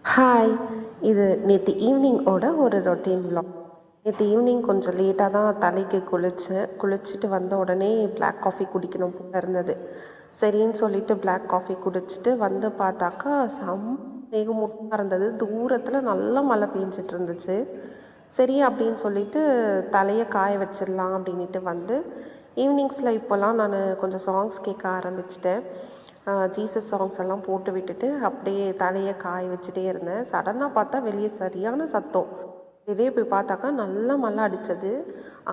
Hi, இது நேற்று ஈவினிங்கோட ஒரு ரொட்டீன் vlog. நேற்று ஈவினிங் கொஞ்சம் லேட்டாக தான் தலைக்கு குளிச்சுட்டு வந்த உடனே பிளாக் காஃபி குடிக்கணும் போல இருந்தது. சரின்னு சொல்லிட்டு பிளாக் காஃபி குடிச்சிட்டு வந்து பார்த்தாக்கா மேகமூட்டமாக இருந்தது. தூரத்தில் நல்லா மழை பெஞ்சிட்டு இருந்துச்சு. சரி அப்படின்னு சொல்லிட்டு தலையை காய வச்சிடலாம் அப்படின்ட்டு வந்து ஈவினிங்ஸில் இப்போல்லாம் நான் கொஞ்சம் சாங்ஸ் கேட்க ஆரம்பிச்சிட்டேன். ஜீசஸ் சாங்ஸ் எல்லாம் போட்டு விட்டுட்டு அப்படியே தலையை காய வச்சுட்டே இருந்தேன். சடனாக பார்த்தா வெளியே சரியான சத்தம். வெளியே போய் பார்த்தாக்கா நல்லா மழை அடித்தது.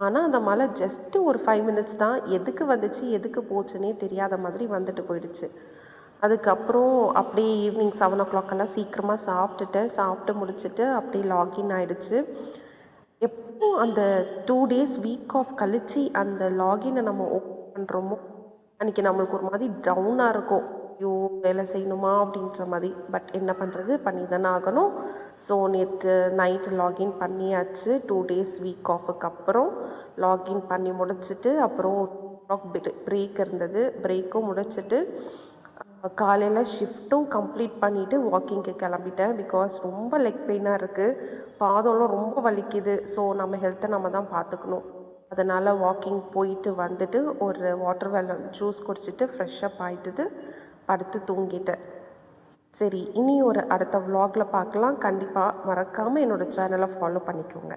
ஆனால் அந்த மழை ஜஸ்ட்டு ஒரு 5 மினிட்ஸ் தான். எதுக்கு வந்துச்சு எதுக்கு போச்சுன்னே தெரியாத மாதிரி வந்துட்டு போயிடுச்சு. அதுக்கப்புறம் அப்படியே ஈவினிங் 7 o'clock சீக்கிரமாக சாப்பிட்டு முடிச்சுட்டு அப்படியே லாகின் ஆகிடுச்சு. எப்போ அந்த 2 days வீக் ஆஃப் கழித்து அந்த லாகினை நம்ம ஓப்பன் பண்ணுறோமோ அன்றைக்கி நம்மளுக்கு ஒரு மாதிரி டவுனாக இருக்கும். ஐயோ வேலை செய்யணுமா அப்படின்ற மாதிரி. பட் என்ன பண்ணுறது, பண்ணி தானே ஆகணும். ஸோ நேற்று நைட்டு லாகின் பண்ணியாச்சு. 2 days வீக் ஆஃபுக்கு அப்புறம் லாகின் பண்ணி முடிச்சுட்டு அப்புறம் பிரேக் இருந்தது. பிரேக்கும் முடிச்சுட்டு காலையில் ஷிஃப்ட்டும் கம்ப்ளீட் பண்ணிவிட்டு வாக்கிங்க்கு கிளம்பிட்டேன். பிகாஸ் ரொம்ப லெக் பெயினாக இருக்குது, பாதம்லாம் ரொம்ப வலிக்குது. ஸோ நம்ம ஹெல்த்தை நம்ம தான் பார்த்துக்கணும். அதனால் வாக்கிங் போயிட்டு வந்துட்டு ஒரு வாட்டர் மெலன் ஜூஸ் குடிச்சிட்டு ஃப்ரெஷ்ஷப் ஆகிட்டுது படுத்து தூங்கிட்டேன். சரி, இனி ஒரு அடுத்த vlogல பார்க்கலாம். கண்டிப்பாக மறக்காமல் என்னோடய சேனலை ஃபாலோ பண்ணிக்கோங்க.